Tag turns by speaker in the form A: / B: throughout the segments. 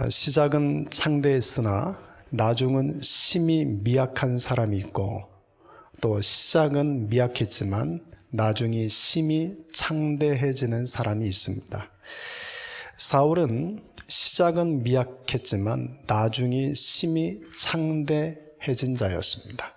A: 시작은 창대했으나 나중은 심히 미약한 사람이 있고, 또 시작은 미약했지만 나중이 심히 창대해지는 사람이 있습니다. 사울은 시작은 미약했지만 나중이 심히 창대해진 자였습니다.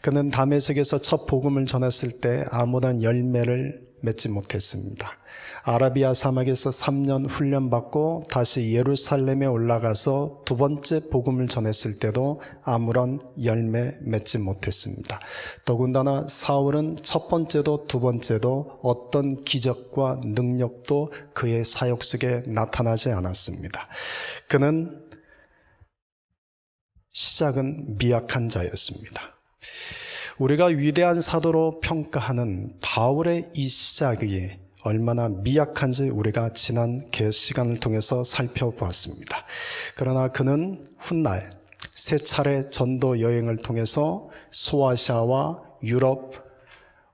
A: 그는 다메섹에서 첫 복음을 전했을 때 아무런 열매를 맺지 못했습니다. 아라비아 사막에서 3년 훈련받고 다시 예루살렘에 올라가서 두 번째 복음을 전했을 때도 아무런 열매 맺지 못했습니다. 더군다나 사울은 첫 번째도 두 번째도 어떤 기적과 능력도 그의 사역 속에 나타나지 않았습니다. 그는 시작은 미약한 자였습니다. 우리가 위대한 사도로 평가하는 바울의 이 시작이 얼마나 미약한지 우리가 지난 시간을 통해서 살펴보았습니다. 그러나 그는 훗날 세 차례 전도 여행을 통해서 소아시아와 유럽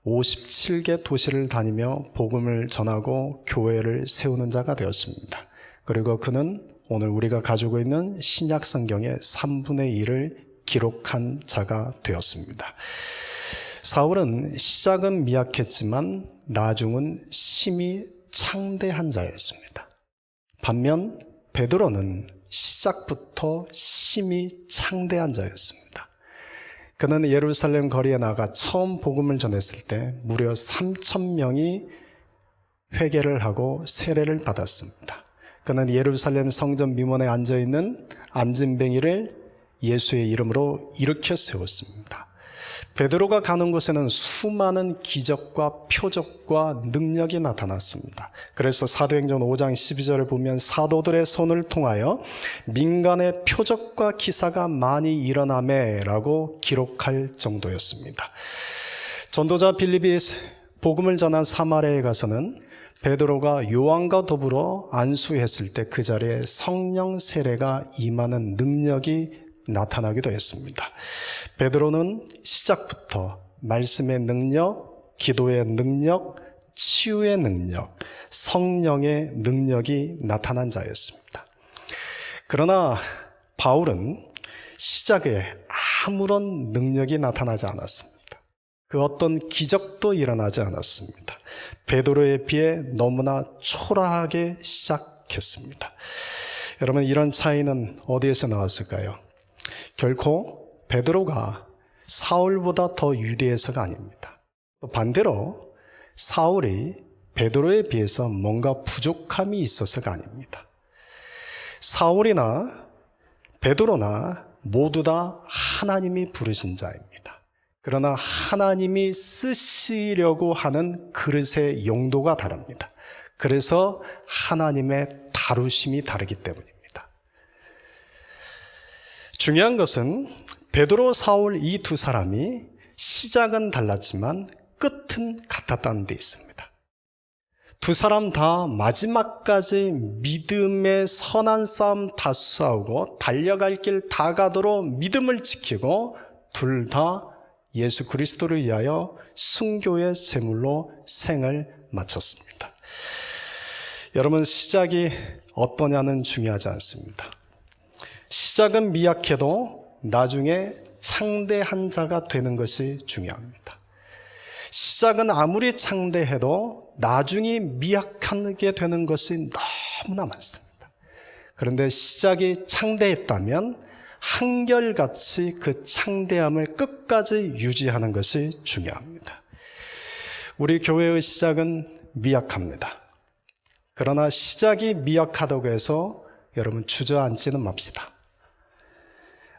A: 57개 도시를 다니며 복음을 전하고 교회를 세우는 자가 되었습니다. 그리고 그는 오늘 우리가 가지고 있는 신약 성경의 3분의 1을 기록한 자가 되었습니다. 사울은 시작은 미약했지만 나중은 심히 창대한 자였습니다. 반면 베드로는 시작부터 심히 창대한 자였습니다. 그는 예루살렘 거리에 나가 처음 복음을 전했을 때 무려 3,000명이 회개를 하고 세례를 받았습니다. 그는 예루살렘 성전 미문에 앉아있는 안진뱅이를 예수의 이름으로 일으켜 세웠습니다. 베드로가 가는 곳에는 수많은 기적과 표적과 능력이 나타났습니다. 그래서 사도행전 5장 12절을 보면 사도들의 손을 통하여 민간의 표적과 기사가 많이 일어나매라고 기록할 정도였습니다. 전도자 빌립이 복음을 전한 사마리아에 가서는 베드로가 요한과 더불어 안수했을 때 그 자리에 성령 세례가 임하는 능력이 나타나기도 했습니다. 베드로는 시작부터 말씀의 능력, 기도의 능력, 치유의 능력, 성령의 능력이 나타난 자였습니다. 그러나 바울은 시작에 아무런 능력이 나타나지 않았습니다. 그 어떤 기적도 일어나지 않았습니다. 베드로에 비해 너무나 초라하게 시작했습니다. 여러분, 이런 차이는 어디에서 나왔을까요? 결코 베드로가 사울보다 더 유대해서가 아닙니다. 또 반대로 사울이 베드로에 비해서 뭔가 부족함이 있어서가 아닙니다. 사울이나 베드로나 모두 다 하나님이 부르신 자입니다. 그러나 하나님이 쓰시려고 하는 그릇의 용도가 다릅니다. 그래서 하나님의 다루심이 다르기 때문입니다. 중요한 것은 베드로, 사울 이 두 사람이 시작은 달랐지만 끝은 같았다는 데 있습니다. 두 사람 다 마지막까지 믿음의 선한 싸움 다 싸우고 달려갈 길 다 가도록 믿음을 지키고 둘 다 예수 그리스도를 위하여 순교의 제물로 생을 마쳤습니다. 여러분, 시작이 어떠냐는 중요하지 않습니다. 시작은 미약해도 나중에 창대한 자가 되는 것이 중요합니다. 시작은 아무리 창대해도 나중에 미약하게 되는 것이 너무나 많습니다. 그런데 시작이 창대했다면 한결같이 그 창대함을 끝까지 유지하는 것이 중요합니다. 우리 교회의 시작은 미약합니다. 그러나 시작이 미약하다고 해서 여러분 주저앉지는 맙시다.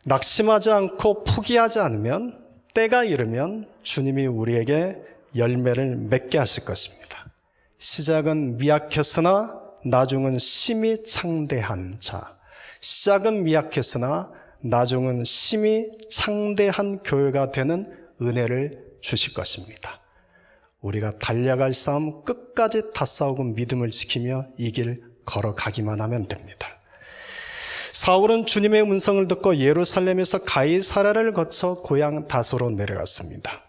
A: 낙심하지 않고 포기하지 않으면 때가 이르면 주님이 우리에게 열매를 맺게 하실 것입니다. 시작은 미약했으나 나중은 심히 창대한 자. 시작은 미약했으나 나중은 심히 창대한 교회가 되는 은혜를 주실 것입니다. 우리가 달려갈 싸움 끝까지 다 싸우고 믿음을 지키며 이 길 걸어가기만 하면 됩니다. 사울은 주님의 음성을 듣고 예루살렘에서 가이사랴를 거쳐 고향 다소로 내려갔습니다.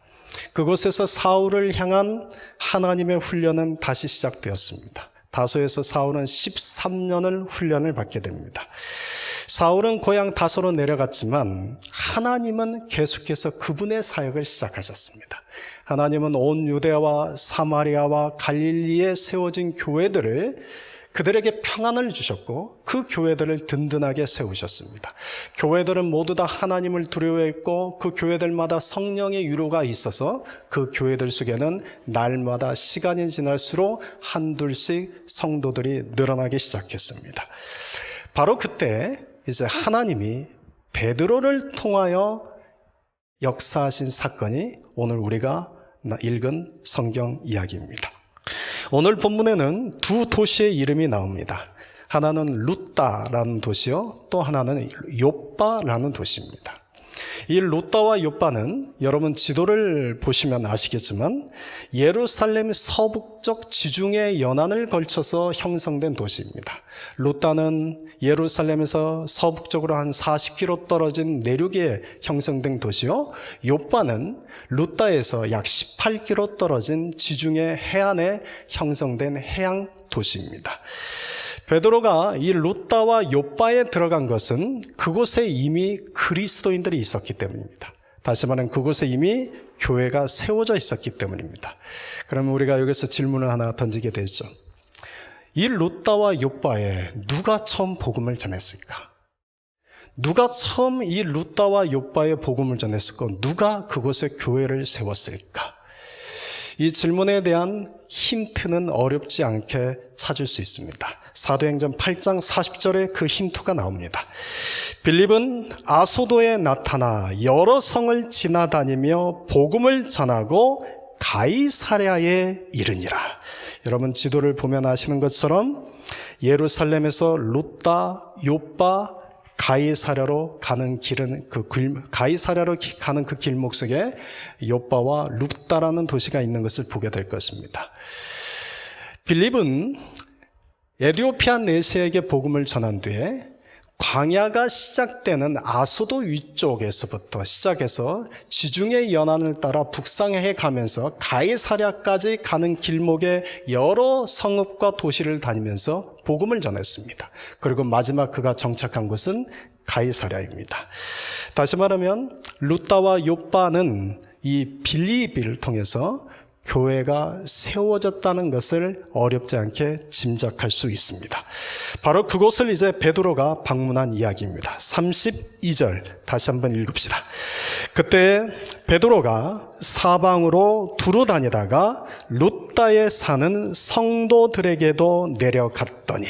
A: 그곳에서 사울을 향한 하나님의 훈련은 다시 시작되었습니다. 다소에서 사울은 13년을 훈련을 받게 됩니다. 사울은 고향 다소로 내려갔지만 하나님은 계속해서 그분의 사역을 시작하셨습니다. 하나님은 온 유대와 사마리아와 갈릴리에 세워진 교회들을 그들에게 평안을 주셨고 그 교회들을 든든하게 세우셨습니다. 교회들은 모두 다 하나님을 두려워했고 그 교회들마다 성령의 위로가 있어서 그 교회들 속에는 날마다 시간이 지날수록 한둘씩 성도들이 늘어나기 시작했습니다. 바로 그때 이제 하나님이 베드로를 통하여 역사하신 사건이 오늘 우리가 읽은 성경 이야기입니다. 오늘 본문에는 두 도시의 이름이 나옵니다. 하나는 루다라는 도시요, 또 하나는 욥바라는 도시입니다. 이 루다와 욥바는 여러분 지도를 보시면 아시겠지만 예루살렘 서북쪽 지중해 연안을 걸쳐서 형성된 도시입니다. 루다는 예루살렘에서 서북쪽으로 한 40km 떨어진 내륙에 형성된 도시요, 욥바는 루다에서 약 18km 떨어진 지중해 해안에 형성된 해양 도시입니다. 베드로가 이 루다와 욥바에 들어간 것은 그곳에 이미 그리스도인들이 있었기 때문입니다. 다시 말하면 그곳에 이미 교회가 세워져 있었기 때문입니다. 그러면 우리가 여기서 질문을 하나 던지게 되죠. 이 루다와 욥바에 누가 처음 복음을 전했을까? 누가 처음 이 루다와 욥바에 복음을 전했을까? 누가 그곳에 교회를 세웠을까? 이 질문에 대한 힌트는 어렵지 않게 찾을 수 있습니다. 사도행전 8장 40절에 그 힌트가 나옵니다. 빌립은 아소도에 나타나 여러 성을 지나다니며 복음을 전하고 가이사랴에 이르니라. 여러분 지도를 보면 아시는 것처럼 예루살렘에서 루다, 욥바, 가이사랴로 가는 길은 가이사랴로 가는 그 길목 속에 욥바와 루다라는 도시가 있는 것을 보게 될 것입니다. 빌립은 에디오피아 내세에게 복음을 전한 뒤에 광야가 시작되는 아소도 위쪽에서부터 시작해서 지중해 연안을 따라 북상해 가면서 가이사랴까지 가는 길목에 여러 성읍과 도시를 다니면서 복음을 전했습니다. 그리고 마지막 그가 정착한 곳은 가이사랴입니다. 다시 말하면 루다와 욥바는 이 빌립을 통해서 교회가 세워졌다는 것을 어렵지 않게 짐작할 수 있습니다. 바로 그곳을 이제 베드로가 방문한 이야기입니다. 32절 다시 한번 읽읍시다. 그때 베드로가 사방으로 두루 다니다가 루다에 사는 성도들에게도 내려갔더니,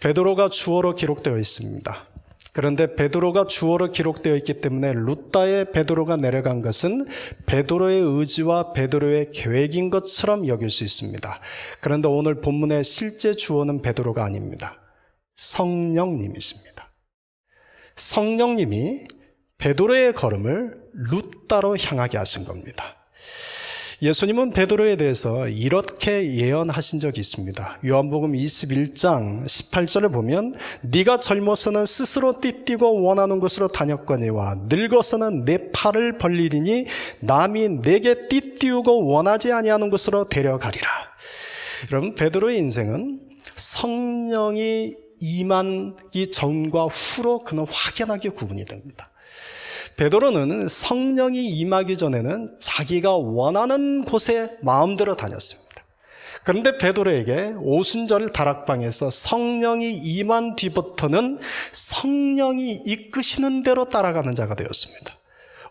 A: 베드로가 주어로 기록되어 있습니다. 그런데 베드로가 주어로 기록되어 있기 때문에 루다에 베드로가 내려간 것은 베드로의 의지와 베드로의 계획인 것처럼 여길 수 있습니다. 그런데 오늘 본문의 실제 주어는 베드로가 아닙니다. 성령님이십니다. 성령님이 베드로의 걸음을 루다로 향하게 하신 겁니다. 예수님은 베드로에 대해서 이렇게 예언하신 적이 있습니다. 요한복음 21장 18절을 보면 네가 젊어서는 스스로 띠뛰고 원하는 곳으로 다녔거니와 늙어서는 내 팔을 벌리리니 남이 내게 띠띠우고 원하지 아니하는 곳으로 데려가리라. 여러분, 베드로의 인생은 성령이 임하기 전과 후로 그는 확연하게 구분이 됩니다. 베드로는 성령이 임하기 전에는 자기가 원하는 곳에 마음대로 다녔습니다. 그런데 베드로에게 오순절 다락방에서 성령이 임한 뒤부터는 성령이 이끄시는 대로 따라가는 자가 되었습니다.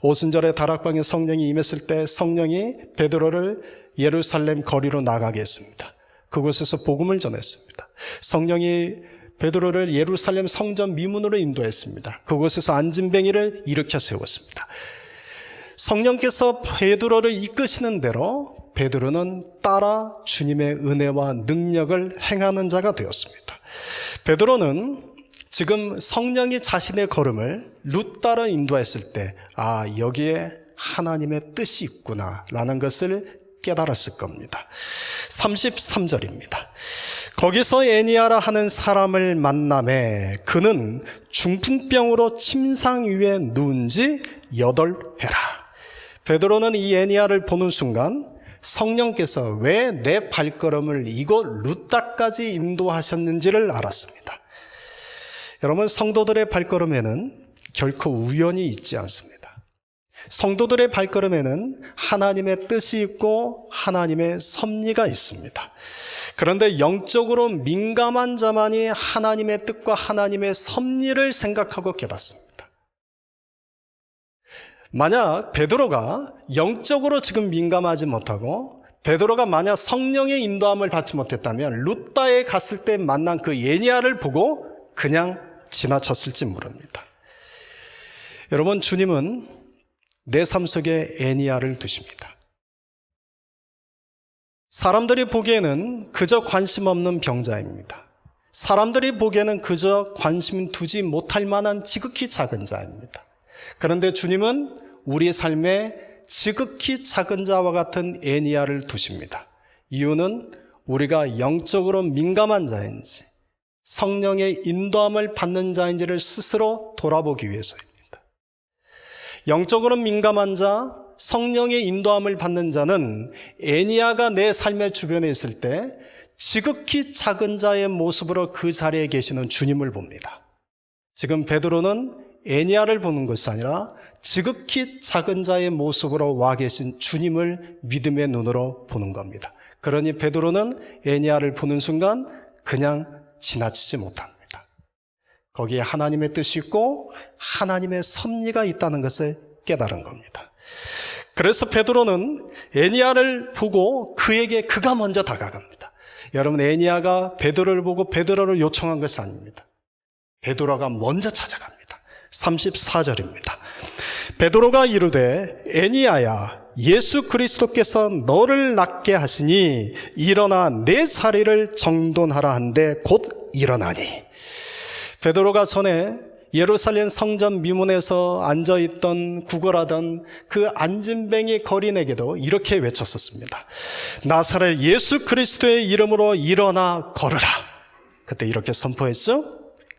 A: 오순절에 다락방에 성령이 임했을 때 성령이 베드로를 예루살렘 거리로 나가게 했습니다. 그곳에서 복음을 전했습니다. 성령이 베드로를 예루살렘 성전 미문으로 인도했습니다. 그곳에서 안진뱅이를 일으켜 세웠습니다. 성령께서 베드로를 이끄시는 대로 베드로는 따라 주님의 은혜와 능력을 행하는 자가 되었습니다. 베드로는 지금 성령이 자신의 걸음을 루다로 인도했을 때, 여기에 하나님의 뜻이 있구나 라는 것을 깨달았을 겁니다. 33절입니다. 거기서 애니아라 하는 사람을 만나매 그는 중풍병으로 침상 위에 누운 지 8해라. 베드로는 이 애니아를 보는 순간 성령께서 왜 내 발걸음을 이곳 루따까지 인도하셨는지를 알았습니다. 여러분, 성도들의 발걸음에는 결코 우연이 있지 않습니다. 성도들의 발걸음에는 하나님의 뜻이 있고 하나님의 섭리가 있습니다. 그런데 영적으로 민감한 자만이 하나님의 뜻과 하나님의 섭리를 생각하고 깨닫습니다. 만약 베드로가 영적으로 지금 민감하지 못하고 베드로가 만약 성령의 인도함을 받지 못했다면 루따에 갔을 때 만난 그 에니야를 보고 그냥 지나쳤을지 모릅니다. 여러분, 주님은 내 삶 속에 에니야를 두십니다. 사람들이 보기에는 그저 관심 없는 병자입니다. 사람들이 보기에는 그저 관심 두지 못할 만한 지극히 작은 자입니다. 그런데 주님은 우리 삶에 지극히 작은 자와 같은 에니야를 두십니다. 이유는 우리가 영적으로 민감한 자인지 성령의 인도함을 받는 자인지를 스스로 돌아보기 위해서입니다. 영적으로 민감한 자, 성령의 인도함을 받는 자는 에니야가 내 삶의 주변에 있을 때 지극히 작은 자의 모습으로 그 자리에 계시는 주님을 봅니다. 지금 베드로는 에니야를 보는 것이 아니라 지극히 작은 자의 모습으로 와 계신 주님을 믿음의 눈으로 보는 겁니다. 그러니 베드로는 에니야를 보는 순간 그냥 지나치지 못합니다. 거기에 하나님의 뜻이 있고 하나님의 섭리가 있다는 것을 깨달은 겁니다. 그래서 베드로는 에니야를 보고 그가 먼저 다가갑니다. 여러분, 에니야가 베드로를 보고 베드로를 요청한 것이 아닙니다. 베드로가 먼저 찾아갑니다. 34절입니다. 베드로가 이르되 에니야야, 예수 그리스도께서 너를 낫게 하시니 일어나 내 자리를 정돈하라 한데 곧 일어나니. 베드로가 전에 예루살렘 성전 미문에서 앉아있던 구걸하던 그 안진뱅이 거린에게도 이렇게 외쳤었습니다. 나사렛 예수 그리스도의 이름으로 일어나 걸으라. 그때 이렇게 선포했죠.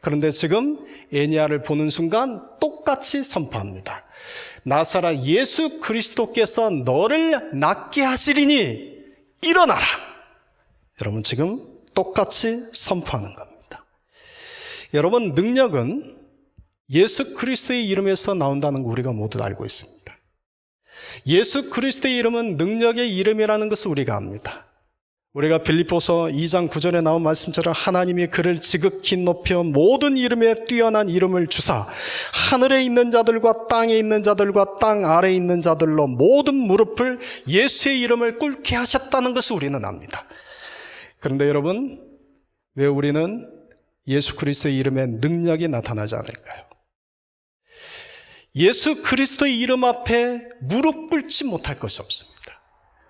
A: 그런데 지금 에니야를 보는 순간 똑같이 선포합니다. 나사렛 예수 그리스도께서 너를 낫게 하시리니 일어나라. 여러분, 지금 똑같이 선포하는 겁니다. 여러분, 능력은 예수 그리스도의 이름에서 나온다는 거 우리가 모두 알고 있습니다. 예수 그리스도의 이름은 능력의 이름이라는 것을 우리가 압니다. 우리가 빌립보서 2장 9절에 나온 말씀처럼 하나님이 그를 지극히 높여 모든 이름에 뛰어난 이름을 주사 하늘에 있는 자들과 땅에 있는 자들과 땅 아래에 있는 자들로 모든 무릎을 예수의 이름을 꿇게 하셨다는 것을 우리는 압니다. 그런데 여러분, 왜 우리는 예수 그리스도의 이름에 능력이 나타나지 않을까요? 예수 그리스도의 이름 앞에 무릎 꿇지 못할 것이 없습니다.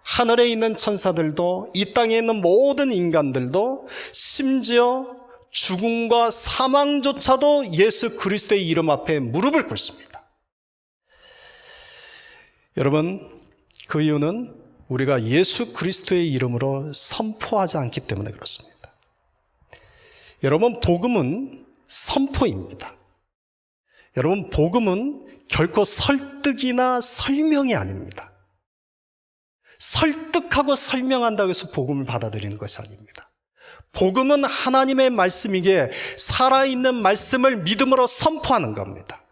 A: 하늘에 있는 천사들도 이 땅에 있는 모든 인간들도 심지어 죽음과 사망조차도 예수 그리스도의 이름 앞에 무릎을 꿇습니다. 여러분, 그 이유는 우리가 예수 그리스도의 이름으로 선포하지 않기 때문에 그렇습니다. 여러분, 복음은 선포입니다. 여러분, 복음은 결코 설득이나 설명이 아닙니다. 설득하고 설명한다고 해서 복음을 받아들이는 것이 아닙니다. 복음은 하나님의 말씀이기에 살아있는 말씀을 믿음으로 선포하는 겁니다.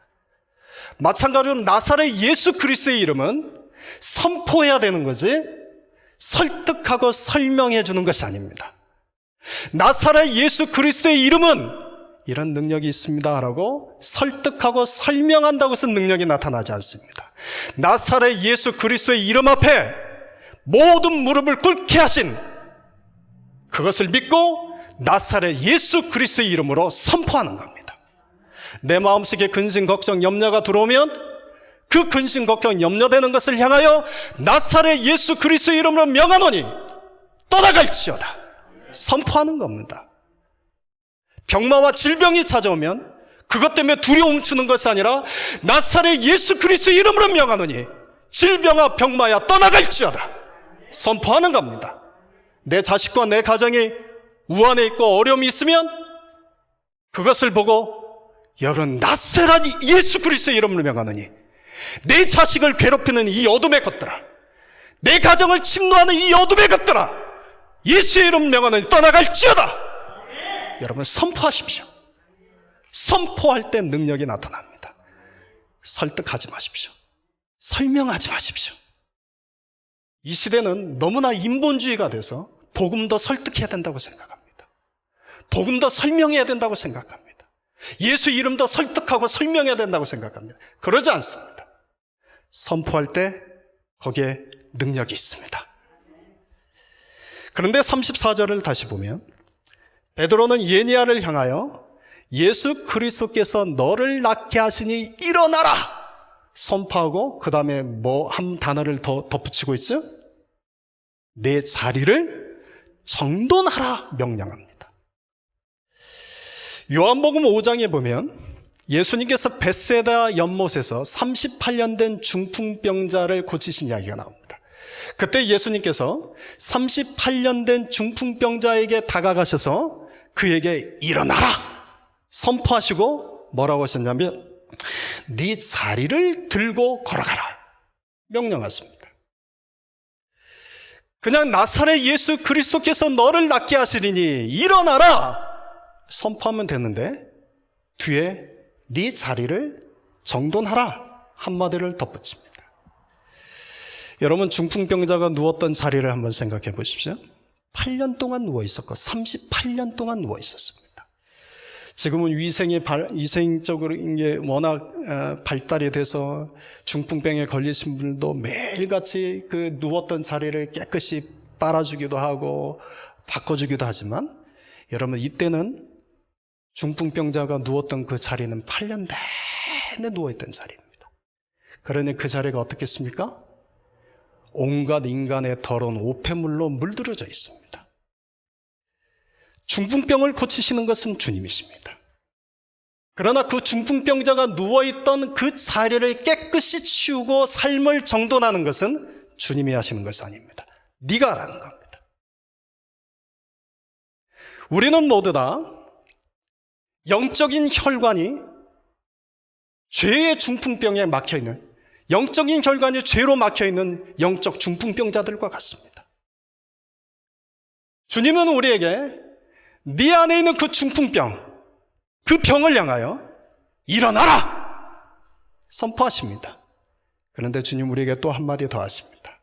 A: 마찬가지로 나사렛 예수 그리스도의 이름은 선포해야 되는 거지 설득하고 설명해 주는 것이 아닙니다. 나사렛 예수 그리스도의 이름은 이런 능력이 있습니다 라고 설득하고 설명한다고 해서 능력이 나타나지 않습니다. 나사렛 예수 그리스도의 이름 앞에 모든 무릎을 꿇게 하신 그것을 믿고 나사렛 예수 그리스도의 이름으로 선포하는 겁니다. 내 마음속에 근심, 걱정, 염려가 들어오면 그 근심, 걱정, 염려되는 것을 향하여 나사렛 예수 그리스도의 이름으로 명하노니 떠나갈지어다 선포하는 겁니다. 병마와 질병이 찾아오면 그것 때문에 두려움 주는 것이 아니라 나사렛 예수 그리스도의 이름으로 명하노니 질병아 병마야 떠나갈지어다 선포하는 겁니다. 내 자식과 내 가정이 우환에 있고 어려움이 있으면 그것을 보고 여러분 나사렛 예수 그리스도의 이름으로 명하노니 내 자식을 괴롭히는 이 어둠의 것들아, 내 가정을 침노하는 이 어둠의 것들아, 예수의 이름 명하는 떠나갈지어다. 여러분 선포하십시오. 선포할 때 능력이 나타납니다. 설득하지 마십시오. 설명하지 마십시오. 이 시대는 너무나 인본주의가 돼서 복음 더 설득해야 된다고 생각합니다. 복음 더 설명해야 된다고 생각합니다. 예수 이름 더 설득하고 설명해야 된다고 생각합니다. 그러지 않습니다. 선포할 때 거기에 능력이 있습니다. 그런데 34절을 다시 보면 베드로는 예니야를 향하여 예수 그리스도께서 너를 낫게 하시니 일어나라 선포하고 그 다음에 뭐 한 단어를 더 덧붙이고 있죠? 내 자리를 정돈하라 명령합니다. 요한복음 5장에 보면 예수님께서 벳세다 연못에서 38년 된 중풍병자를 고치신 이야기가 나옵니다. 그때 예수님께서 38년 된 중풍병자에게 다가가셔서 그에게 일어나라 선포하시고 뭐라고 하셨냐면 네 자리를 들고 걸어가라 명령하십니다. 그냥 나사렛 예수 그리스도께서 너를 낫게 하시리니 일어나라 선포하면 되는데 뒤에 네 자리를 정돈하라 한마디를 덧붙입니다. 여러분 중풍병자가 누웠던 자리를 한번 생각해 보십시오. 8년 동안 누워 있었고 38년 동안 누워 있었습니다. 지금은 위생적으로 이게 워낙 발달이 돼서 중풍병에 걸리신 분들도 매일같이 그 누웠던 자리를 깨끗이 빨아주기도 하고 바꿔주기도 하지만 여러분 이때는 중풍병자가 누웠던 그 자리는 8년 내내 누워있던 자리입니다. 그러니 그 자리가 어떻겠습니까? 온갖 인간의 더러운 오폐물로 물들어져 있습니다. 중풍병을 고치시는 것은 주님이십니다. 그러나 그 중풍병자가 누워있던 그 자리를 깨끗이 치우고 삶을 정돈하는 것은 주님이 하시는 것이 아닙니다. 네가 하라는 겁니다. 우리는 모두 다 영적인 혈관이 죄의 중풍병에 막혀있는, 영적인 혈관이 죄로 막혀있는 영적 중풍병자들과 같습니다. 주님은 우리에게 네 안에 있는 그 중풍병, 그 병을 향하여 일어나라 선포하십니다. 그런데 주님 우리에게 또 한마디 더 하십니다.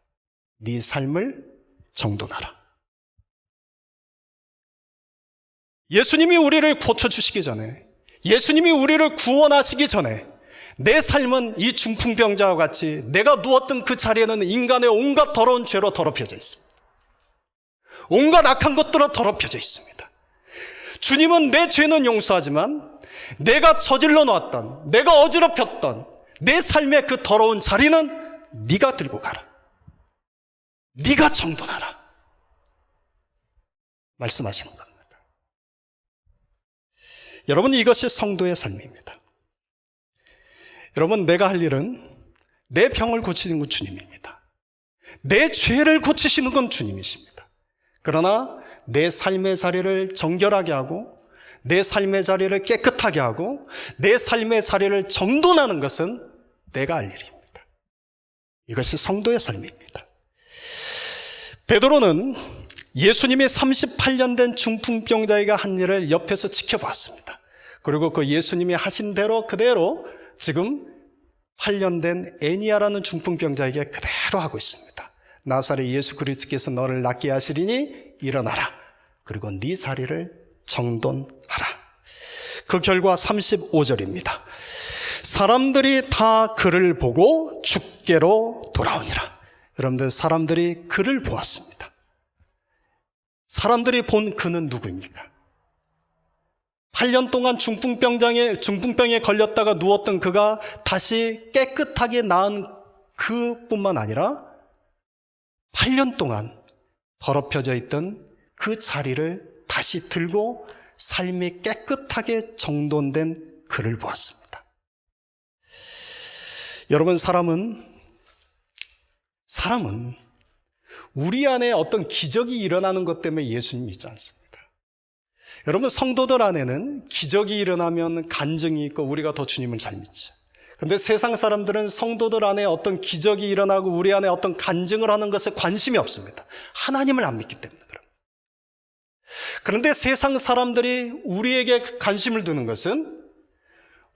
A: 네 삶을 정돈하라. 예수님이 우리를 고쳐주시기 전에, 예수님이 우리를 구원하시기 전에 내 삶은 이 중풍병자와 같이 내가 누웠던 그 자리에는 인간의 온갖 더러운 죄로 더럽혀져 있습니다. 온갖 악한 것들로 더럽혀져 있습니다. 주님은 내 죄는 용서하지만 내가 저질러 놓았던, 내가 어지럽혔던 내 삶의 그 더러운 자리는 네가 들고 가라. 네가 정돈하라. 말씀하시는 겁니다. 여러분 이것이 성도의 삶입니다. 여러분 내가 할 일은 내 병을 고치는 건 주님입니다. 내 죄를 고치시는 건 주님이십니다. 그러나 내 삶의 자리를 정결하게 하고 내 삶의 자리를 깨끗하게 하고 내 삶의 자리를 정돈하는 것은 내가 할 일입니다. 이것이 성도의 삶입니다. 베드로는 예수님이 38년 된 중풍병자에게 한 일을 옆에서 지켜봤습니다. 그리고 그 예수님이 하신 대로 그대로 지금 8년 된 애니야라는 중풍병자에게 그대로 하고 있습니다. 나사렛 예수 그리스도께서 너를 낫게 하시리니 일어나라. 그리고 네 자리를 정돈하라. 그 결과 35절입니다. 사람들이 다 그를 보고 주께로 돌아오니라. 여러분들 사람들이 그를 보았습니다. 사람들이 본 그는 누구입니까? 8년 동안 중풍병에 걸렸다가 누웠던 그가 다시 깨끗하게 나은 그뿐만 아니라 8년 동안 더럽혀져 있던 그 자리를 다시 들고 삶이 깨끗하게 정돈된 그를 보았습니다. 여러분 사람은 우리 안에 어떤 기적이 일어나는 것 때문에 예수님 믿지 않습니다. 여러분 성도들 안에는 기적이 일어나면 간증이 있고 우리가 더 주님을 잘 믿죠. 근데 세상 사람들은 성도들 안에 어떤 기적이 일어나고 우리 안에 어떤 간증을 하는 것에 관심이 없습니다. 하나님을 안 믿기 때문에 그럽니다. 그런데 세상 사람들이 우리에게 관심을 두는 것은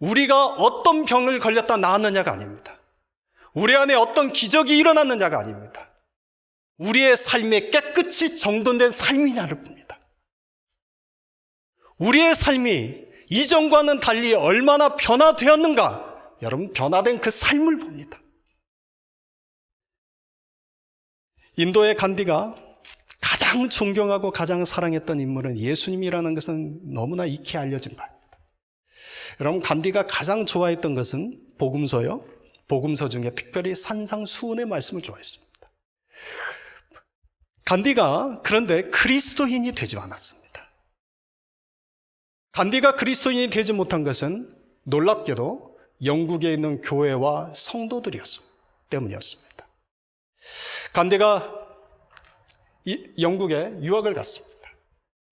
A: 우리가 어떤 병을 걸렸다 나았느냐가 아닙니다. 우리 안에 어떤 기적이 일어났느냐가 아닙니다. 우리의 삶에 깨끗이 정돈된 삶이냐를 봅니다. 우리의 삶이 이전과는 달리 얼마나 변화되었는가, 여러분, 변화된 그 삶을 봅니다. 인도의 간디가 가장 존경하고 가장 사랑했던 인물은 예수님이라는 것은 너무나 익히 알려진 바입니다. 여러분, 간디가 가장 좋아했던 것은 복음서요. 복음서 중에 특별히 산상수훈의 말씀을 좋아했습니다. 간디가 그런데 그리스도인이 되지 않았습니다. 간디가 그리스도인이 되지 못한 것은 놀랍게도 영국에 있는 교회와 성도들이었습니다. 때문이었습니다. 간디가 영국에 유학을 갔습니다.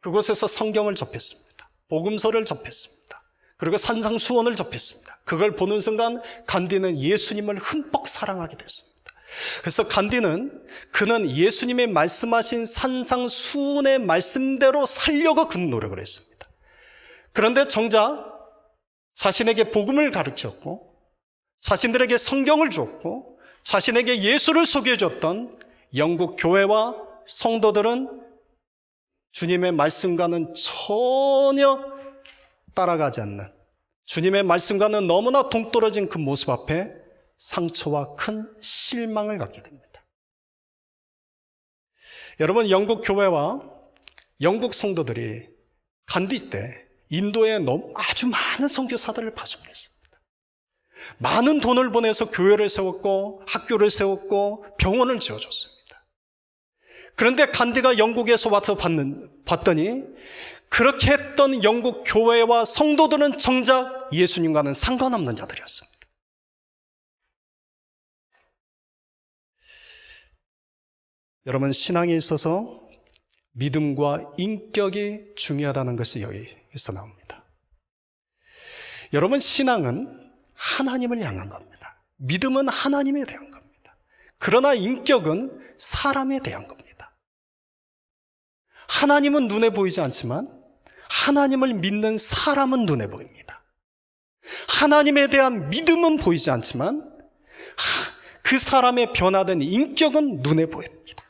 A: 그곳에서 성경을 접했습니다. 복음서를 접했습니다. 그리고 산상수훈을 접했습니다. 그걸 보는 순간 간디는 예수님을 흠뻑 사랑하게 됐습니다. 그래서 간디는 그는 예수님의 말씀하신 산상수훈의 말씀대로 살려고 그 노력을 했습니다. 그런데 정작 자신에게 복음을 가르쳤고 자신들에게 성경을 주었고 자신에게 예수를 소개해줬던 영국 교회와 성도들은 주님의 말씀과는 전혀 따라가지 않는, 주님의 말씀과는 너무나 동떨어진 그 모습 앞에 상처와 큰 실망을 갖게 됩니다. 여러분, 영국 교회와 영국 성도들이 간디 때 인도에 아주 많은 선교사들을 파송했습니다. 많은 돈을 보내서 교회를 세웠고 학교를 세웠고 병원을 지어줬습니다. 그런데 간디가 영국에서 와서 봤더니 그렇게 했던 영국 교회와 성도들은 정작 예수님과는 상관없는 자들이었습니다. 여러분, 신앙에 있어서 믿음과 인격이 중요하다는 것이 여기서 나옵니다. 여러분, 신앙은 하나님을 향한 겁니다. 믿음은 하나님에 대한 겁니다. 그러나 인격은 사람에 대한 겁니다. 하나님은 눈에 보이지 않지만 하나님을 믿는 사람은 눈에 보입니다. 하나님에 대한 믿음은 보이지 않지만 그 사람의 변화된 인격은 눈에 보입니다.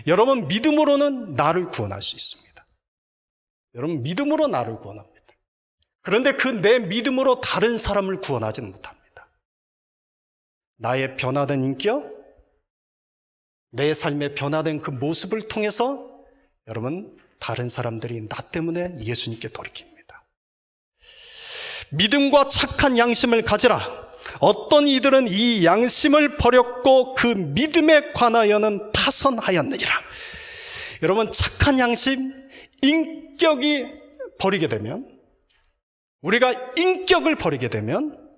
A: 여러분, 믿음으로는 나를 구원할 수 있습니다. 여러분, 믿음으로 나를 구원합니다. 그런데 그 내 믿음으로 다른 사람을 구원하지는 못합니다. 나의 변화된 인격, 내 삶의 변화된 그 모습을 통해서 여러분, 다른 사람들이 나 때문에 예수님께 돌이킵니다. 믿음과 착한 양심을 가지라. 어떤 이들은 이 양심을 버렸고 그 믿음에 관하여는 파선하였느니라. 여러분, 착한 양심, 인격이 버리게 되면, 우리가 인격을 버리게 되면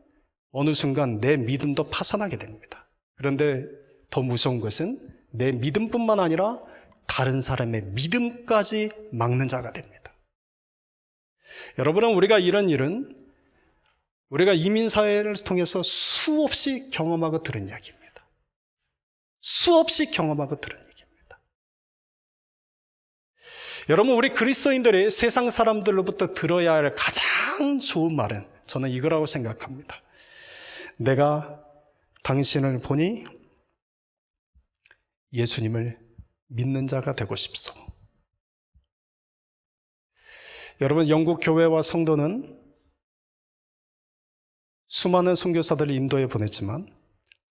A: 어느 순간 내 믿음도 파선하게 됩니다. 그런데 더 무서운 것은 내 믿음뿐만 아니라 다른 사람의 믿음까지 막는 자가 됩니다. 여러분은 우리가 이런 일은 우리가 이민사회를 통해서 수없이 경험하고 들은 이야기입니다. 수없이 경험하고 들은 얘기입니다. 여러분, 우리 그리스도인들이 세상 사람들로부터 들어야 할 가장 좋은 말은 저는 이거라고 생각합니다. 내가 당신을 보니 예수님을 믿는 자가 되고 싶소. 여러분, 영국 교회와 성도는 수많은 선교사들을 인도에 보냈지만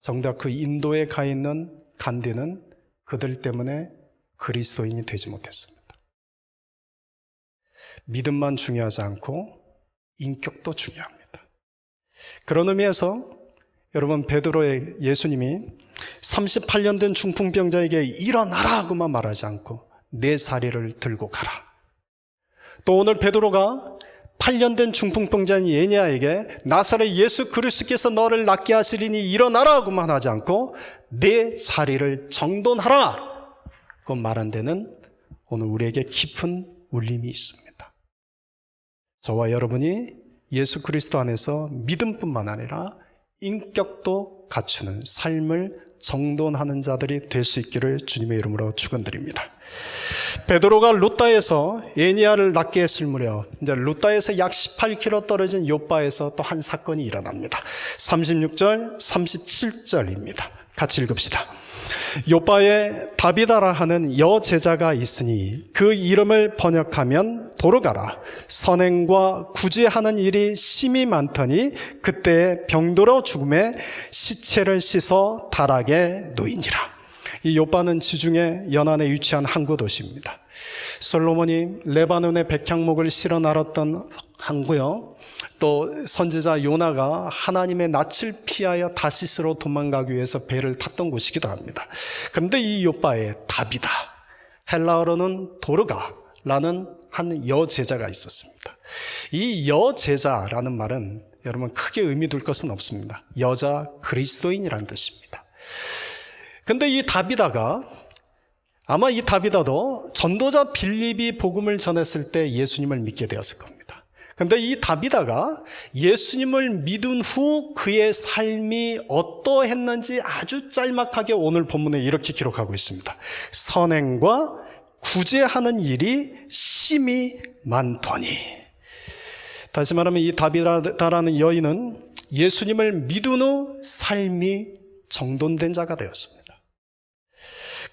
A: 정작 그 인도에 가 있는 간디는 그들 때문에 그리스도인이 되지 못했습니다. 믿음만 중요하지 않고 인격도 중요합니다. 그런 의미에서 여러분, 베드로의 예수님이 38년 된 중풍병자에게 일어나라고만 말하지 않고 내 자리를 들고 가라. 또 오늘 베드로가 8년 된 중풍병자인 예니야에게 나사렛 예수 그리스도께서 너를 낫게 하시리니 일어나라고만 하지 않고 내 자리를 정돈하라 고 말한 데는 오늘 우리에게 깊은 울림이 있습니다. 저와 여러분이 예수 그리스도 안에서 믿음뿐만 아니라 인격도 갖추는 삶을 정돈하는 자들이 될 수 있기를 주님의 이름으로 축원드립니다. 베드로가 루다에서 에니야를 낫게 했을 무렵 이제 루다에서 약 18km 떨어진 요빠에서 또 한 사건이 일어납니다. 36절, 37절입니다. 같이 읽읍시다. 요빠에 다비다라 하는 여제자가 있으니 그 이름을 번역하면 도르가라. 선행과 구제하는 일이 심히 많더니 그때에 병들어 죽음에 시체를 씻어 다락에 놓이니라. 이 요빠는 지중해 연안에 위치한 항구 도시입니다. 솔로몬이 레바논의 백향목을 실어 나눴던 항구요. 또 선지자 요나가 하나님의 낯을 피하여 다시스로 도망가기 위해서 배를 탔던 곳이기도 합니다. 그런데 이 요빠에 다비다, 헬라어로는 도르가라는 한 여제자가 있었습니다. 이 여제자라는 말은 여러분 크게 의미 둘 것은 없습니다. 여자 그리스도인이라는 뜻입니다. 근데 이 다비다가 아마 이 다비다도 전도자 빌립이 복음을 전했을 때 예수님을 믿게 되었을 겁니다. 그런데 이 다비다가 예수님을 믿은 후 그의 삶이 어떠했는지 아주 짤막하게 오늘 본문에 이렇게 기록하고 있습니다. 선행과 구제하는 일이 심히 많더니. 다시 말하면 이 다비다라는 여인은 예수님을 믿은 후 삶이 정돈된 자가 되었습니다.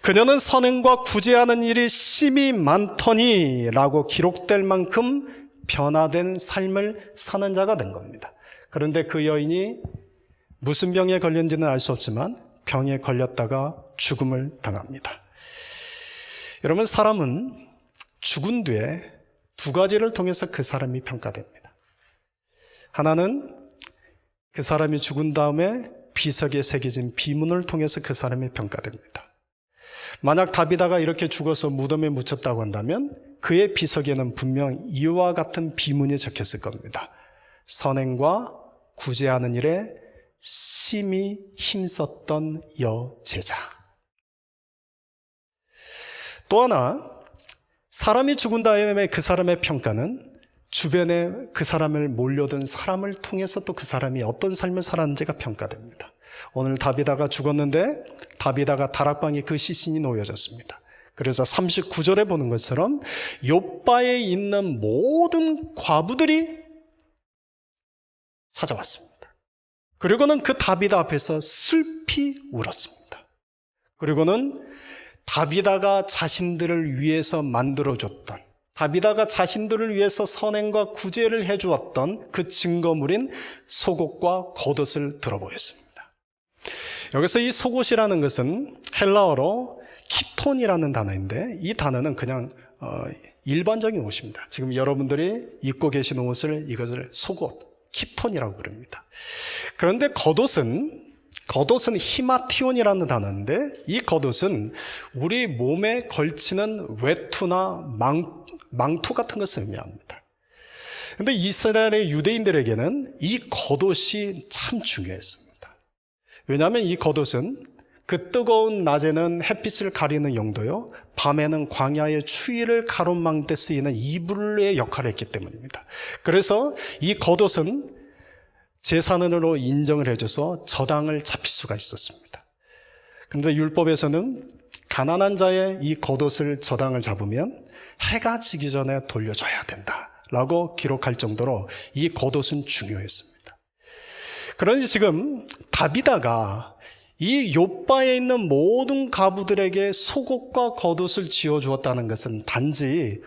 A: 그녀는 선행과 구제하는 일이 심히 많더니 라고 기록될 만큼 변화된 삶을 사는 자가 된 겁니다. 그런데 그 여인이 무슨 병에 걸렸는지는 알 수 없지만 병에 걸렸다가 죽음을 당합니다. 여러분, 사람은 죽은 뒤에 두 가지를 통해서 그 사람이 평가됩니다. 하나는 그 사람이 죽은 다음에 비석에 새겨진 비문을 통해서 그 사람이 평가됩니다. 만약 다비다가 이렇게 죽어서 무덤에 묻혔다고 한다면 그의 비석에는 분명 이와 같은 비문이 적혔을 겁니다. 선행과 구제하는 일에 심히 힘썼던 여제자. 또 하나, 사람이 죽은 다음에 그 사람의 평가는 주변에 그 사람을 몰려든 사람을 통해서 또 그 사람이 어떤 삶을 살았는지가 평가됩니다. 오늘 다비다가 죽었는데 다비다가 다락방에 그 시신이 놓여졌습니다. 그래서 39절에 보는 것처럼 요바에 있는 모든 과부들이 찾아왔습니다. 그리고는 그 다비다 앞에서 슬피 울었습니다. 그리고는 다비다가 자신들을 위해서 만들어줬던, 다비다가 자신들을 위해서 선행과 구제를 해주었던 그 증거물인 속옷과 겉옷을 들어보였습니다. 여기서 이 속옷이라는 것은 헬라어로 키톤이라는 단어인데 이 단어는 그냥 일반적인 옷입니다. 지금 여러분들이 입고 계신 옷을 이것을 속옷, 키톤이라고 부릅니다. 그런데 겉옷은 히마티온이라는 단어인데 이 겉옷은 우리 몸에 걸치는 외투나 망토 같은 것을 의미합니다. 그런데 이스라엘의 유대인들에게는 이 겉옷이 참 중요했습니다. 왜냐하면 이 겉옷은 그 뜨거운 낮에는 햇빛을 가리는 용도요, 밤에는 광야의 추위를 가로막는 데 쓰이는 이불의 역할을 했기 때문입니다. 그래서 이 겉옷은 제사는으로 인정을 해줘서 저당을 잡힐 수가 있었습니다. 그런데 율법에서는 가난한 자의 이 겉옷을 저당을 잡으면 해가 지기 전에 돌려줘야 된다라고 기록할 정도로 이 겉옷은 중요했습니다. 그러니 지금 다비다가 이 요바에 있는 모든 가부들에게 속옷과 겉옷을 지어주었다는 것은 단지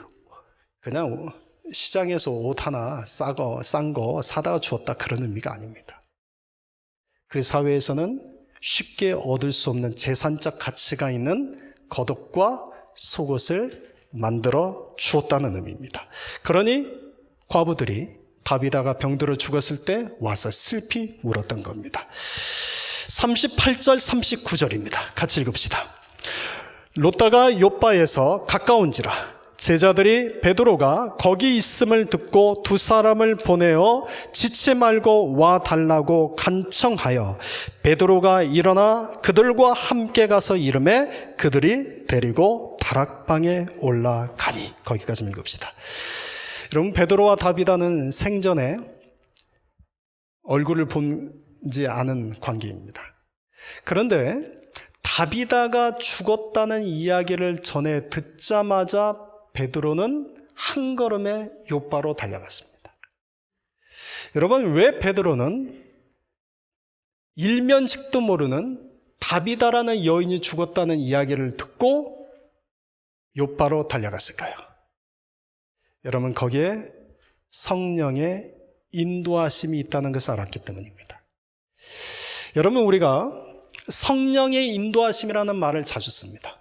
A: 그냥 시장에서 옷 하나 싼 거 사다가 주었다 그런 의미가 아닙니다. 그 사회에서는 쉽게 얻을 수 없는 재산적 가치가 있는 겉옷과 속옷을 만들어 주었다는 의미입니다. 그러니 과부들이 다비다가 병들어 죽었을 때 와서 슬피 울었던 겁니다. 38절 39절입니다. 같이 읽읍시다. 롯다가 요바에서 가까운지라 제자들이 베드로가 거기 있음을 듣고 두 사람을 보내어 지체 말고 와 달라고 간청하여 베드로가 일어나 그들과 함께 가서 이르매 그들이 데리고 다락방에 올라가니. 거기까지 읽읍시다. 여러분, 베드로와 다비다는 생전에 얼굴을 본지 않은 관계입니다. 그런데 다비다가 죽었다는 이야기를 전해 듣자마자 베드로는 한 걸음에 요바로 달려갔습니다. 여러분, 왜 베드로는 일면식도 모르는 다비다라는 여인이 죽었다는 이야기를 듣고 요바로 달려갔을까요? 여러분, 거기에 성령의 인도하심이 있다는 것을 알았기 때문입니다. 여러분, 우리가 성령의 인도하심이라는 말을 자주 씁니다.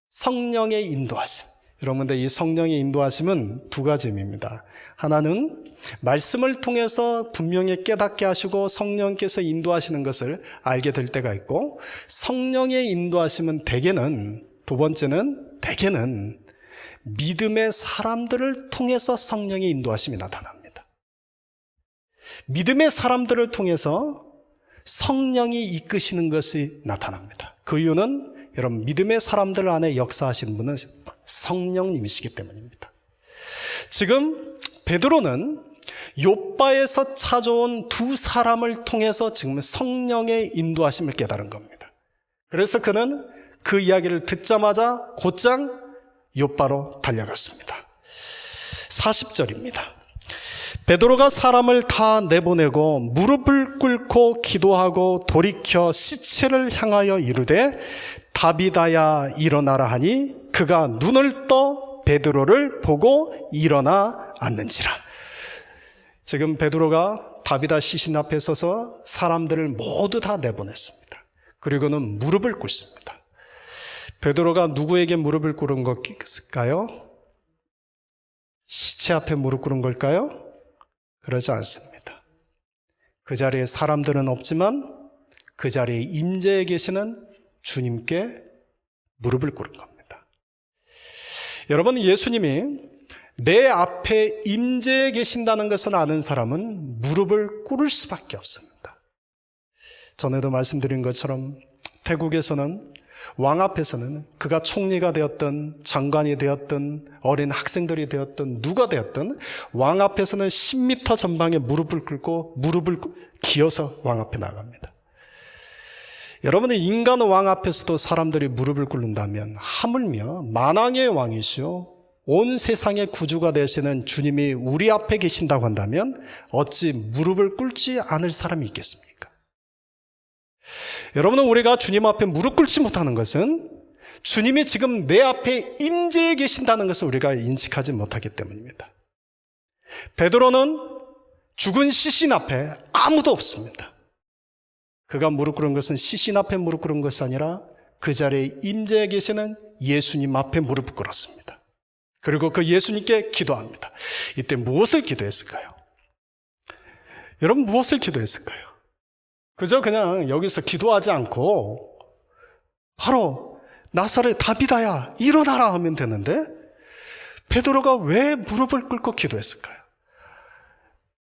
A: 성령의 인도하심. 여러분들, 이 성령의 인도하심은 두 가지 의미입니다. 하나는 말씀을 통해서 분명히 깨닫게 하시고 성령께서 인도하시는 것을 알게 될 때가 있고, 성령의 인도하심은 두 번째는 대개는 믿음의 사람들을 통해서 성령의 인도하심이 나타납니다. 믿음의 사람들을 통해서 성령이 이끄시는 것이 나타납니다. 그 이유는 여러분, 믿음의 사람들 안에 역사하시는 분은 성령님이시기 때문입니다. 지금 베드로는 욥바에서 찾아온 두 사람을 통해서 지금 성령의 인도하심을 깨달은 겁니다. 그래서 그는 그 이야기를 듣자마자 곧장 욥바로 달려갔습니다. 40절입니다. 베드로가 사람을 다 내보내고 무릎을 꿇고 기도하고 돌이켜 시체를 향하여 이르되 다비다야 일어나라 하니 그가 눈을 떠 베드로를 보고 일어나 앉는지라. 지금 베드로가 다비다 시신 앞에 서서 사람들을 모두 다 내보냈습니다. 그리고는 무릎을 꿇습니다. 베드로가 누구에게 무릎을 꿇은 걸까요? 시체 앞에 무릎 꿇은 걸까요? 그러지 않습니다. 그 자리에 사람들은 없지만 그 자리에 임재해 계시는 주님께 무릎을 꿇은 겁니다. 여러분, 예수님이 내 앞에 임재해 계신다는 것을 아는 사람은 무릎을 꿇을 수밖에 없습니다. 전에도 말씀드린 것처럼 태국에서는 왕 앞에서는 그가 총리가 되었든 장관이 되었든 어린 학생들이 되었든 누가 되었든 왕 앞에서는 10m 전방에 무릎을 꿇고 무릎을 기어서 왕 앞에 나갑니다. 여러분은 인간 왕 앞에서도 사람들이 무릎을 꿇는다면 하물며 만왕의 왕이시오 온 세상의 구주가 되시는 주님이 우리 앞에 계신다고 한다면 어찌 무릎을 꿇지 않을 사람이 있겠습니까? 여러분은 우리가 주님 앞에 무릎 꿇지 못하는 것은 주님이 지금 내 앞에 임재해 계신다는 것을 우리가 인식하지 못하기 때문입니다. 베드로는 죽은 시신 앞에 아무도 없습니다. 그가 무릎 꿇은 것은 시신 앞에 무릎 꿇은 것이 아니라 그 자리에 임재해 계시는 예수님 앞에 무릎을 꿇었습니다. 그리고 그 예수님께 기도합니다. 이때 무엇을 기도했을까요? 여러분, 무엇을 기도했을까요? 그저 그냥 여기서 기도하지 않고 바로 나사렛 다비다야 일어나라 하면 되는데 베드로가 왜 무릎을 꿇고 기도했을까요?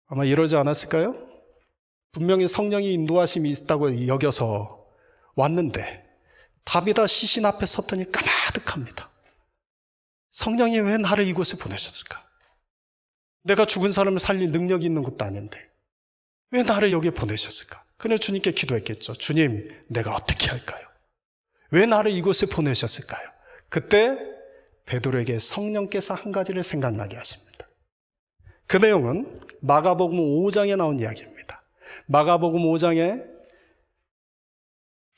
A: 아마 이러지 않았을까요? 분명히 성령이 인도하심이 있다고 여겨서 왔는데 다비다 시신 앞에 섰더니 까마득합니다. 성령이 왜 나를 이곳에 보내셨을까? 내가 죽은 사람을 살릴 능력이 있는 것도 아닌데 왜 나를 여기에 보내셨을까? 그래서 주님께 기도했겠죠. 주님, 내가 어떻게 할까요? 왜 나를 이곳에 보내셨을까요? 그때 베드로에게 성령께서 한 가지를 생각나게 하십니다. 그 내용은 마가복음 5장에 나온 이야기입니다. 마가복음 5장에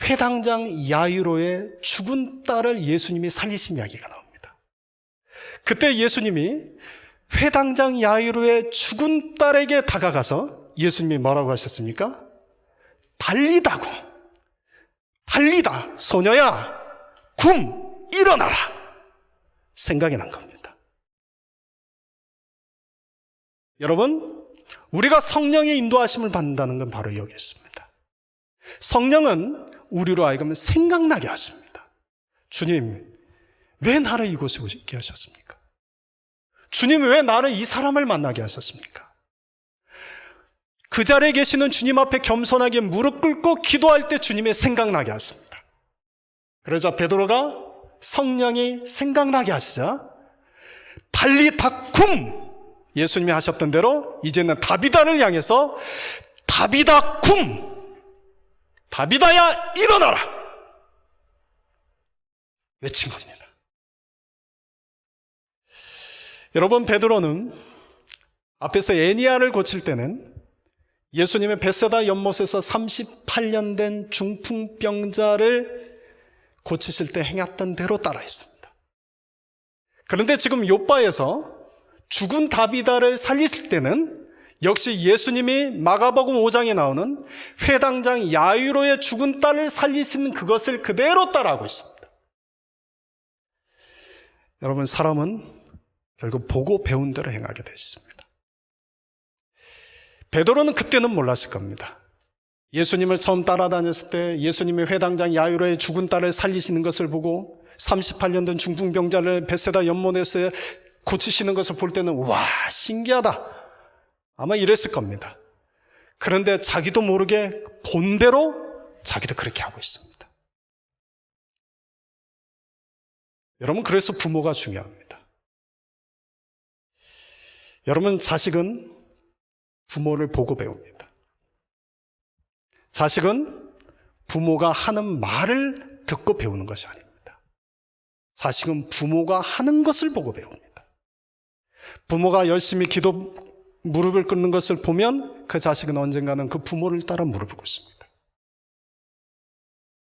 A: 회당장 야이로의 죽은 딸을 예수님이 살리신 이야기가 나옵니다. 그때 예수님이 회당장 야이로의 죽은 딸에게 다가가서 예수님이 뭐라고 하셨습니까? 달리다 소녀야 굼 일어나라 생각이 난 겁니다. 여러분, 우리가 성령의 인도하심을 받는다는 건 바로 여기 있습니다. 성령은 우리로 하여금 생각나게 하십니다. 주님, 왜 나를 이곳에 오게 하셨습니까? 주님, 왜 나를 이 사람을 만나게 하셨습니까? 그 자리에 계시는 주님 앞에 겸손하게 무릎 꿇고 기도할 때 주님의 생각나게 하십니다. 그러자 베드로가 성령이 생각나게 하시자 달리다 굼 예수님이 하셨던 대로 이제는 다비다를 향해서 다비다 굼! 다비다야 일어나라! 외친 겁니다. 여러분, 베드로는 앞에서 에니야를 고칠 때는 예수님의 벳세다 연못에서 38년 된 중풍병자를 고치실 때 행했던 대로 따라했습니다. 그런데 지금 욥바에서 죽은 다비다를 살리실 때는 역시 예수님이 마가복음 5장에 나오는 회당장 야이로의 죽은 딸을 살리시는 그것을 그대로 따라하고 있습니다. 여러분, 사람은 결국 보고 배운 대로 행하게 되어 있습니다. 베드로는 그때는 몰랐을 겁니다. 예수님을 처음 따라다녔을 때 예수님이 회당장 야이로의 죽은 딸을 살리시는 것을 보고 38년 된 중풍병자를 벳세다 연못에서 고치시는 것을 볼 때는 와, 신기하다, 아마 이랬을 겁니다. 그런데 자기도 모르게 본대로 자기도 그렇게 하고 있습니다. 여러분, 그래서 부모가 중요합니다. 여러분, 자식은 부모를 보고 배웁니다. 자식은 부모가 하는 말을 듣고 배우는 것이 아닙니다. 자식은 부모가 하는 것을 보고 배웁니다. 부모가 열심히 기도 무릎을 꿇는 것을 보면 그 자식은 언젠가는 그 부모를 따라 무릎을 꿇습니다.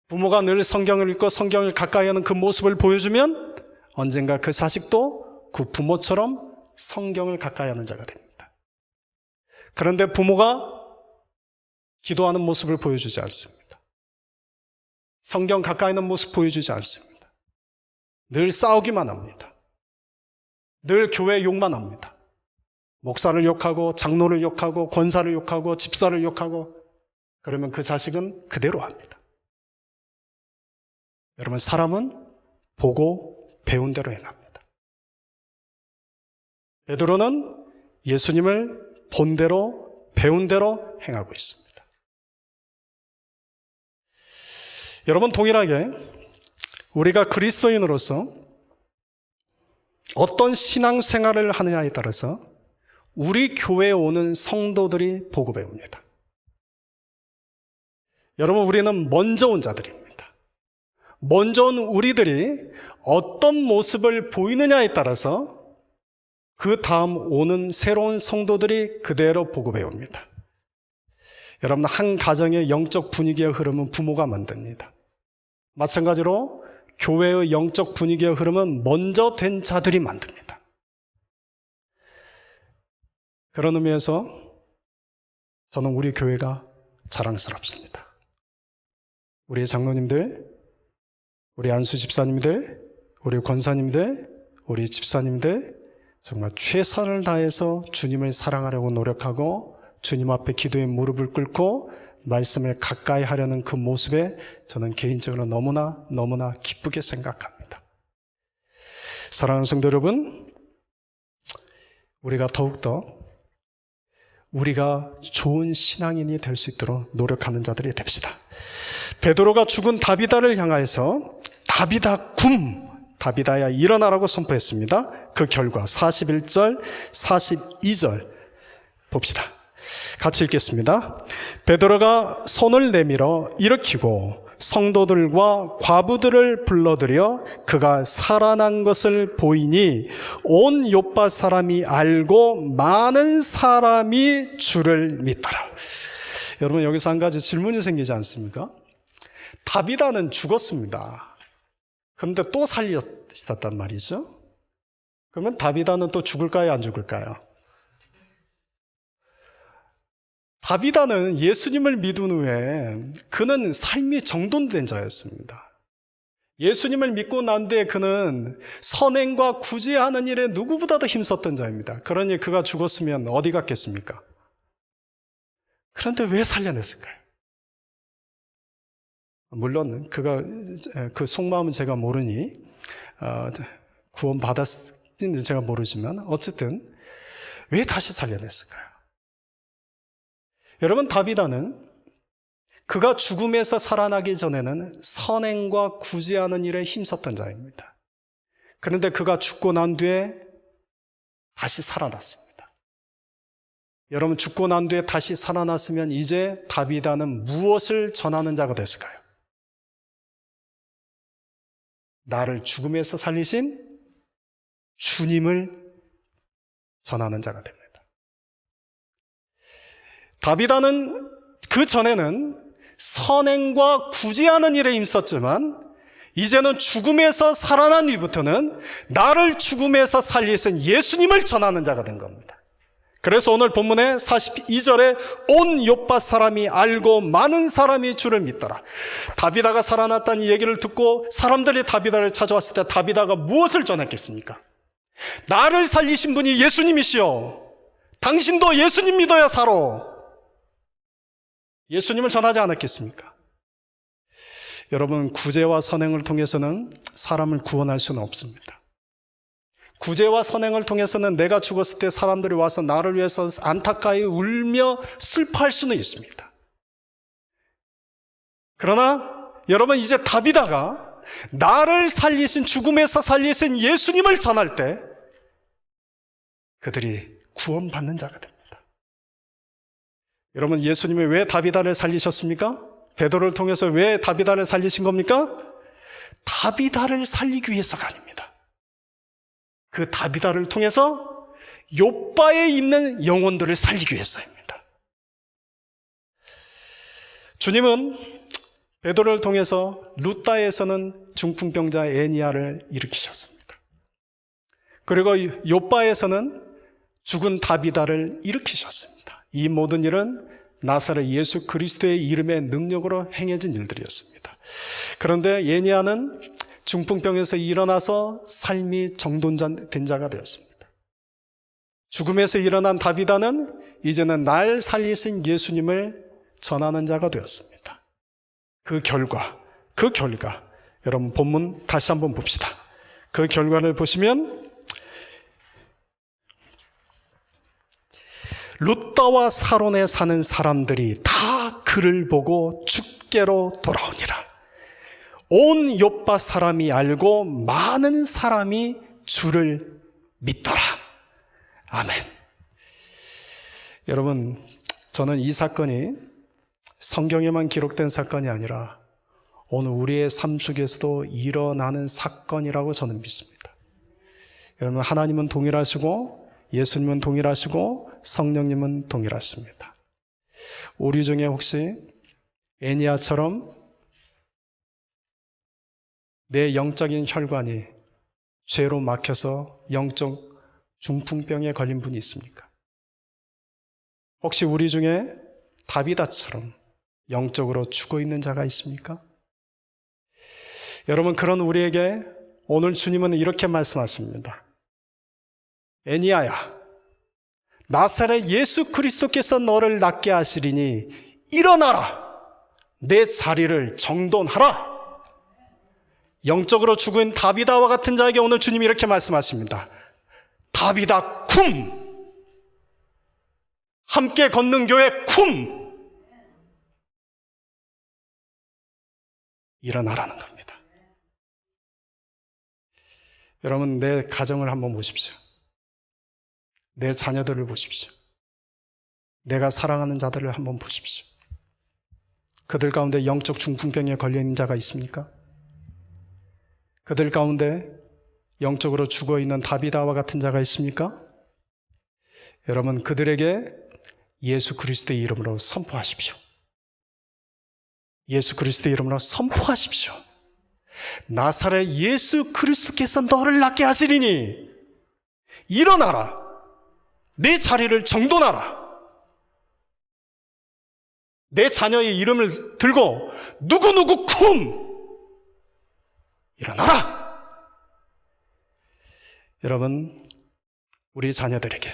A: 부모가 늘 성경을 읽고 성경을 가까이 하는 그 모습을 보여주면 언젠가 그 자식도 그 부모처럼 성경을 가까이 하는 자가 됩니다. 그런데 부모가 기도하는 모습을 보여주지 않습니다. 성경 가까이 있는 모습 보여주지 않습니다. 늘 싸우기만 합니다. 늘 교회 욕만 합니다. 목사를 욕하고 장로를 욕하고 권사를 욕하고 집사를 욕하고, 그러면 그 자식은 그대로 합니다. 여러분, 사람은 보고 배운 대로 행합니다. 베드로는 예수님을 본 대로 배운 대로 행하고 있습니다. 여러분, 동일하게 우리가 그리스도인으로서 어떤 신앙생활을 하느냐에 따라서 우리 교회에 오는 성도들이 보고 배웁니다. 여러분, 우리는 먼저 온 자들입니다. 먼저 온 우리들이 어떤 모습을 보이느냐에 따라서 그 다음 오는 새로운 성도들이 그대로 보고 배웁니다. 여러분, 한 가정의 영적 분위기의 흐름은 부모가 만듭니다. 마찬가지로 교회의 영적 분위기의 흐름은 먼저 된 자들이 만듭니다. 그런 의미에서 저는 우리 교회가 자랑스럽습니다. 우리 장로님들, 우리 안수 집사님들, 우리 권사님들, 우리 집사님들, 정말 최선을 다해서 주님을 사랑하려고 노력하고 주님 앞에 기도에 무릎을 꿇고 말씀을 가까이 하려는 그 모습에 저는 개인적으로 너무나 기쁘게 생각합니다. 사랑하는 성도 여러분, 우리가 더욱더 우리가 좋은 신앙인이 될 수 있도록 노력하는 자들이 됩시다. 베드로가 죽은 다비다를 향하여서 다비다 굼! 다비다야 일어나라고 선포했습니다. 그 결과 41절, 42절 봅시다. 같이 읽겠습니다. 베드로가 손을 내밀어 일으키고 성도들과 과부들을 불러들여 그가 살아난 것을 보이니 온 욥바 사람이 알고 많은 사람이 주를 믿더라. 여러분, 여기서 한 가지 질문이 생기지 않습니까? 다비다는 죽었습니다. 그런데 또 살렸단 말이죠. 그러면 다비다는 또 죽을까요, 안 죽을까요? 다비다는 예수님을 믿은 후에 그는 삶이 정돈된 자였습니다. 예수님을 믿고 난 뒤에 그는 선행과 구제하는 일에 누구보다도 힘썼던 자입니다. 그러니 그가 죽었으면 어디 갔겠습니까? 그런데 왜 살려냈을까요? 물론 그가 그 속마음은 제가 모르니 구원받았는지 제가 모르지만 어쨌든 왜 다시 살려냈을까요? 여러분, 다비다는 그가 죽음에서 살아나기 전에는 선행과 구제하는 일에 힘썼던 자입니다. 그런데 그가 죽고 난 뒤에 다시 살아났습니다. 여러분 죽고 난 뒤에 다시 살아났으면 이제 다비다는 무엇을 전하는 자가 됐을까요? 나를 죽음에서 살리신 주님을 전하는 자가 됩니다. 다비다는 그 전에는 선행과 구제하는 일에 힘썼지만 이제는 죽음에서 살아난 뒤부터는 나를 죽음에서 살리신 예수님을 전하는 자가 된 겁니다. 그래서 오늘 본문의 42절에 온 요파 사람이 알고 많은 사람이 주를 믿더라. 다비다가 살아났다는 얘기를 듣고 사람들이 다비다를 찾아왔을 때 다비다가 무엇을 전했겠습니까? 나를 살리신 분이 예수님이시여. 당신도 예수님 믿어야 살아. 예수님을 전하지 않았겠습니까? 여러분, 구제와 선행을 통해서는 사람을 구원할 수는 없습니다. 구제와 선행을 통해서는 내가 죽었을 때 사람들이 와서 나를 위해서 안타까이 울며 슬퍼할 수는 있습니다. 그러나 여러분, 이제 다비다가 나를 살리신, 죽음에서 살리신 예수님을 전할 때 그들이 구원받는 자가 됩니다. 여러분, 예수님이 왜 다비다를 살리셨습니까? 베드로를 통해서 왜 다비다를 살리신 겁니까? 다비다를 살리기 위해서가 아닙니다. 그 다비다를 통해서 욥바에 있는 영혼들을 살리기 위해서입니다. 주님은 베드로를 통해서 루다에서는 중풍병자 에니야를 일으키셨습니다. 그리고 욥바에서는 죽은 다비다를 일으키셨습니다. 이 모든 일은 나사렛 예수 그리스도의 이름의 능력으로 행해진 일들이었습니다. 그런데 에니야는 중풍병에서 일어나서 삶이 정돈된 자가 되었습니다. 죽음에서 일어난 다비다는 이제는 날 살리신 예수님을 전하는 자가 되었습니다. 그 결과 여러분 본문 다시 한번 봅시다. 그 결과를 보시면 룻다와 사론에 사는 사람들이 다 그를 보고 주께로 돌아오니라. 온 요파 사람이 알고 많은 사람이 주를 믿더라. 아멘. 여러분, 저는 이 사건이 성경에만 기록된 사건이 아니라 오늘 우리의 삶 속에서도 일어나는 사건이라고 저는 믿습니다. 여러분, 하나님은 동일하시고 예수님은 동일하시고 성령님은 동일하십니다. 우리 중에 혹시 에니야처럼 내 영적인 혈관이 죄로 막혀서 영적 중풍병에 걸린 분이 있습니까? 혹시 우리 중에 다비다처럼 영적으로 죽어 있는 자가 있습니까? 여러분, 그런 우리에게 오늘 주님은 이렇게 말씀하십니다. 에니야야, 나사렛 예수 그리스도께서 너를 낫게 하시리니 일어나라. 내 자리를 정돈하라. 영적으로 죽은 다비다와 같은 자에게 오늘 주님이 이렇게 말씀하십니다. 다비다 쿰! 함께 걷는 교회 쿰! 일어나라는 겁니다. 여러분, 내 가정을 한번 보십시오. 내 자녀들을 보십시오. 내가 사랑하는 자들을 한번 보십시오. 그들 가운데 영적 중풍병에 걸려있는 자가 있습니까? 그들 가운데 영적으로 죽어있는 다비다와 같은 자가 있습니까? 여러분, 그들에게 예수 그리스도의 이름으로 선포하십시오. 예수 그리스도의 이름으로 선포하십시오. 나사렛 예수 그리스도께서 너를 낫게 하시리니 일어나라. 내 자리를 정돈하라. 내 자녀의 이름을 들고 누구누구 쿰! 일어나라! 여러분, 우리 자녀들에게,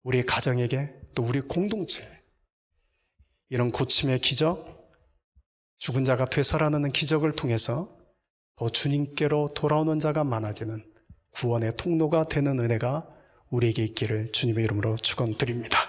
A: 우리 가정에게, 또 우리 공동체에 이런 고침의 기적, 죽은 자가 되살아나는 기적을 통해서 더 주님께로 돌아오는 자가 많아지는 구원의 통로가 되는 은혜가 우리에게 있기를 주님의 이름으로 축원드립니다.